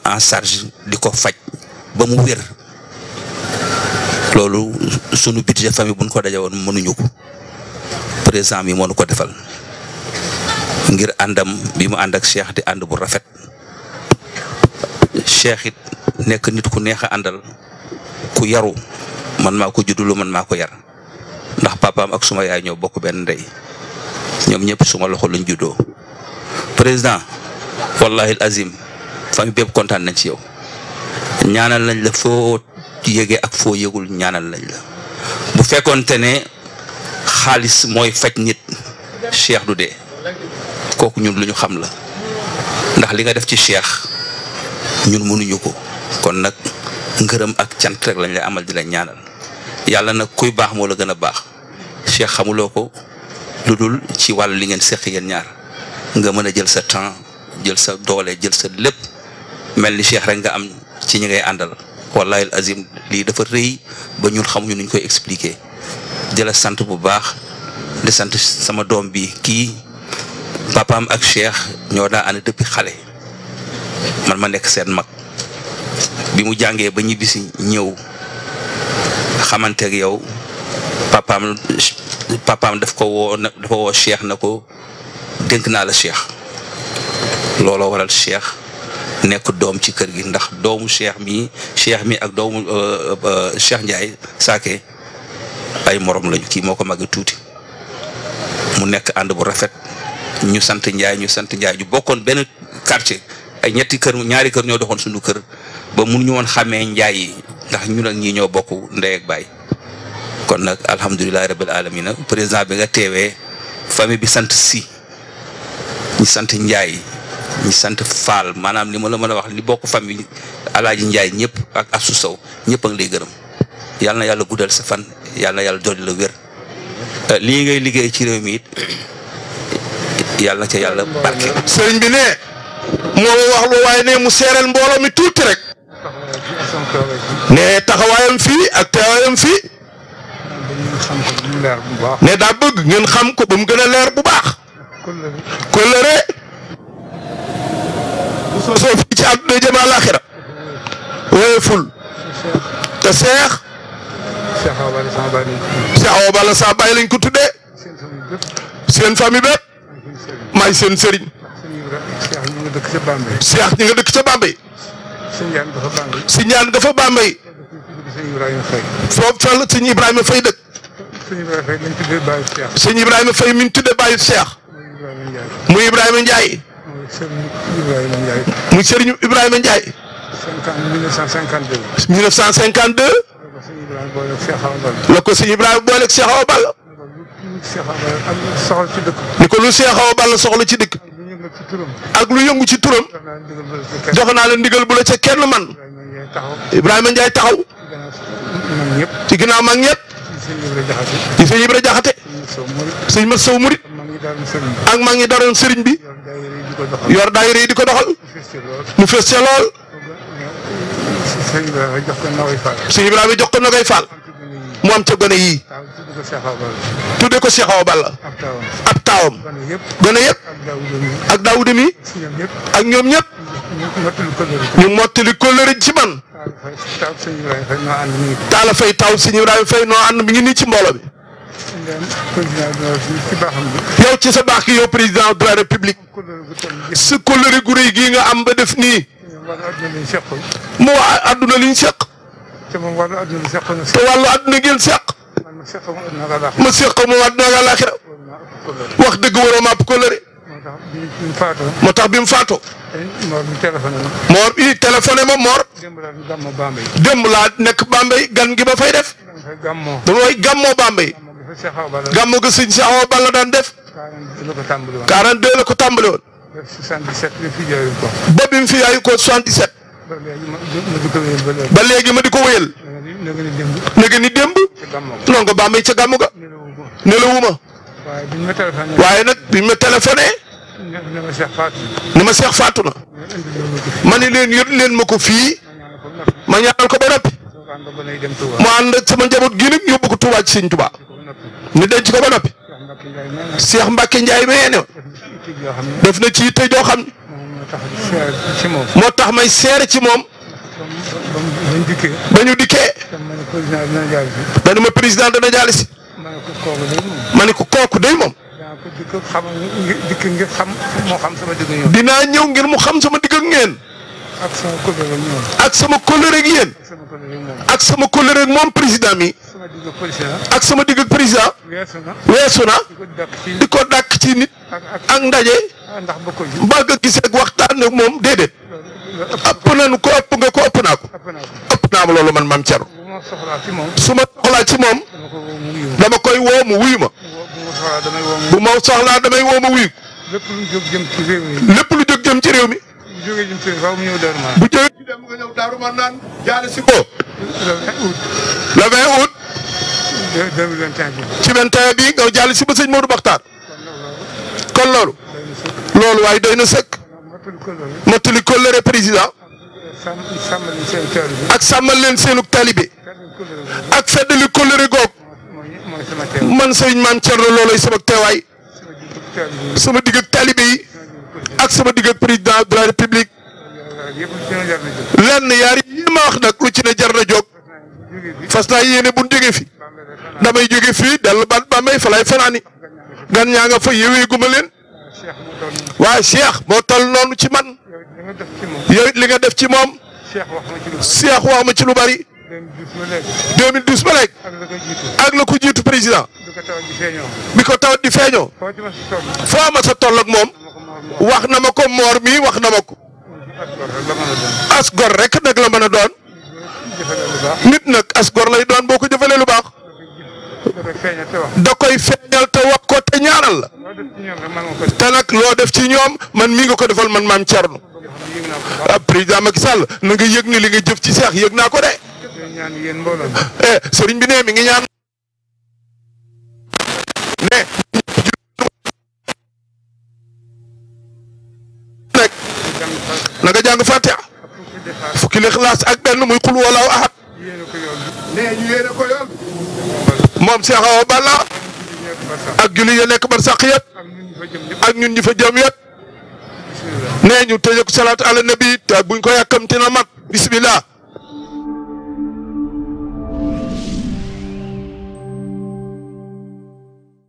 en charge di ko faj ba mu wér loolu sunu budget famille buñ ko dajawoon mënuñu ko président bi moo nu ko defal ngir àndam bi mu ànd ak Cheikh di ànd bu rafet Cheikh it nekk nit ku neex a àndal ku yaru man maa ko juddulu man maa ko yar ndax papaam ak suma yaay ñoo bokk benn ndey ñoom ñëpp suma loxo lañ juddoo président wallahi azim famille bépp kontaan nañ ci yow ñaanal nañ la foo yëgee ak foo yëgul ñaanal nañ la bu fekkoonte ne xaalis mooy faj nit Cheikh du dee kooku ñun lu ñu xam la ndax li nga def ci Cheikh ñun mënuñu ko kon nag ngërëm ak cant rek lañ lay amal di la ñaanal yàlla nag kuy baax moo la gën a baax Cheikh xamuloo ko lu dul ci wàllu li ngeen seq yéen ñaar nga mën a jël sa temps jël sa doole jël sa lépp mel ni Cheikh rek nga am ci ñi ngay àndal wallahi azim lii dafa rëy ba ñun xamuñu nuñ koy expliquer di la sant bu baax di sant sama doom bi kii papaam ak Cheikh ñoo daa ànd depuis xale man ma nekk seen mag bi mu jàngee ba ñibbisi ñëw xamante ak yow papaam daf ko woo Cheikh na ko dénk naa la Cheikh looloo waral Cheikh nekk doom ci kër gi ndax doomu Cheikh mi ak doomu Cheikh Ndiaye Saké ay morom lañu kii moo ko màgg tuuti mu nekk ànd bu rafet ñu sant Ndiaye ñu bokkoon benn quartier ay ñaari kër ñoo doxoon suñu kër ba mënuñu woon xàmmee Ndiaye yi ndax ñun ak ñii ñoo bokk ndey ak baay kon nag alhamdulilah rabbil alamina président bi nga teewee famille bi sant si ñi sant Ndiaye ñi sant Fall maanaam li ma la mën a wax li bokk famille Alaaji Ndiaye ñëpp ak Assou Sow ñëpp a ngi lay gërëm yàlla na yàlla guddal sa fan yàlla na yàlla dolli la wér lii ngay liggéey ci réew mi it yàlla na ca yàlla barke. sëriñ bi ne moo wax lu waaye ne mu seereel mbooloo mi tuuti rek ne taxawaayam fii ak teewaayam fii ne daa bëgg ngeen xam ko ba mu gën a leer bu baax. kóllëre soo fii ci àdduna jëm àllaaxira woyeful te Cheikh Awa Balla sa baay lañ ko tuddee seen famille bépp maay seen sëriñ Cheikh ñi nga dëkk ca Bambey si ñaan nga fa Bambey foofu fa la sëñ Ibrahima Faye dëkk sëñ Ibrahima Faye mi ñu tuddee baayu Cheikh muy Ibrahima Ndiaye muy sëriñ Ibrahima Ndiaye 1952 la ko sëñ Ibrahima boole ak Cheikh Awa Balla ni ko lu Cheikh Awa Balla soxla ci dëkk ak lu yëngu ci turam jox naa la ndigal bu la ca kenn man Ibrahima Ndiaye taxaw ci ginnaaw mag ñëpp ci sëñ Ibra Jaxate sëñ Mat Sow Murit ak mag ñi daroon sëriñ bi yor daayira yi di ko doxal mu fës ca lool sëñ Ibrahima jox ko Nogay Fall mu am ca gone yii tudde ko Cheikh Awa Balla ab taawam gone yëpp ak Daawuda mi ak ñoom ñëpp ñu mottali kóllëre ci man Taala Fay taw sëñ Ibrahima Fay noo ànd mi ngi nii ci mbooloo bi yow ci sa baax ki yow président de la république sa kóllëre gu rëy gii nga am ba def nii mu waa àdduna liñ seq te moom wàllu àdduna seq na. te wàllu àdduna ngeen seq. ma seq mu àdduna ak àllaaxira. ma seq mu àdduna ak àllaaxira. wax dëgg waroo ma kóllëre. moo tax bi mu faatoo. Mor mi téléphoné ma. Mor i téléphoné ma Mor. démb laa nekk Bambey gan gi ba fay def. damay gàmmoo Bambey. gàmmoo ga sëñ Cheikh Awa Balla daan def. 42 la ko tàmbali woon. 77 la fi jaayu ko. ba bi mu fi jaayu ko 77. ba léegi ma di ko wéyal. léegi ni démb. non nga Bambey ca gàmmu ga. nelawuma. waaye nag biñ ma téléphoné. ni ma Cheikh faatu na. ma ne leen yót leen ma ko fii. ma ñaanal ko ba noppi. mu ànd ak sama njaboot gi nag yóbbu ko Touba ci Sëñ Touba. ñu denc ko ba noppi. Cheikh Mbacke Ndiaye ma yéene def na ci yitte joo xam ne. moo tax may seere ci moom. ba ñu dikkee. ba ñu ma président dana jaale si. ma ne ko kooku day moom. dinaa ñëw ngir mu xam sama digg ak ngeen. ak sama kóllëre ak yéen. ak sama kóllëre ak moom président mi. ak sama digg ak président. weesu na. di ko dàkk ci nit. ak ndaje. mbaa nga gisee ak waxtaan ak moom déedéet. ëpp nañu ko ëpp nga ko ëpp naa ko. ëpp naa ma loolu man maam Thierno. su ma soxlaa ci moom. dama koy woo mu wuyu ma. bu ma soxlaa damay woo ma wuyu. lépp lu jóg jëm ci réew mi. lépp lu jóg jëm ci réew mi. bu jógee jëm ci réew mi faaw mu ñëw Darou Marnane. bu jógee ci dem nga ñëw Darou Marnane jaale si ko. le 20 août. 2021 bi. ci 21 bi nga jaale si ba sëñ Modou Bakhtar. kon loolu. loolu waaye doy na sëkk. mottali kóllëre président. ak sàmmal leen seenu taalibe. ak feddali kóllëre goog. man sëñ maam Thierno loolay sama teewaay. sama digg ak taalibe yi. ak sama digg ak président de la république. lenn yaar yi ma wax nag lu ci ne jar na jóg. fas naa yéene bu ñu jógee fi. damay jóge fii dellu ba Bambey fa lay fanaani. gan ñaa nga fa yeweegu ma leen. waaye Cheikh moo toll noonu ci man. yow it li nga def ci moom. Cheikh wax ma ci lu bari. 2012 ba léegi. ak la ko jiitu président. bi ko tawat di feeñoo. foo ma sa toll ak moom. wax na ma ko Mor mi wax na ma ko. as gor rek nag la mën a doon. nit nag as gor lay doon boo ko jëfalee lu baax. da koy feeñal te wax ko te ñaanal la. te nag loo def ci ñoom man mii nga ko defal man maam Thierno. président Macky Sall na nga yëg ni li nga jëf ci Cheikh yëg naa ko de. sëriñ bi ne mi ngi ñaan. ne. na nga jàng Fatiha. fukki Ixlaas ak benn muy xul walaaw ahad. nee ñu yéene ko yoon. moom Cheikh Awa Balla. ak julli ya nekk barsàq yëpp. ak ñun ñi fa jëm yëpp. nee ñu tëjee ko salaatu ala nabi te buñ ko yàkkamti na mat bismillah.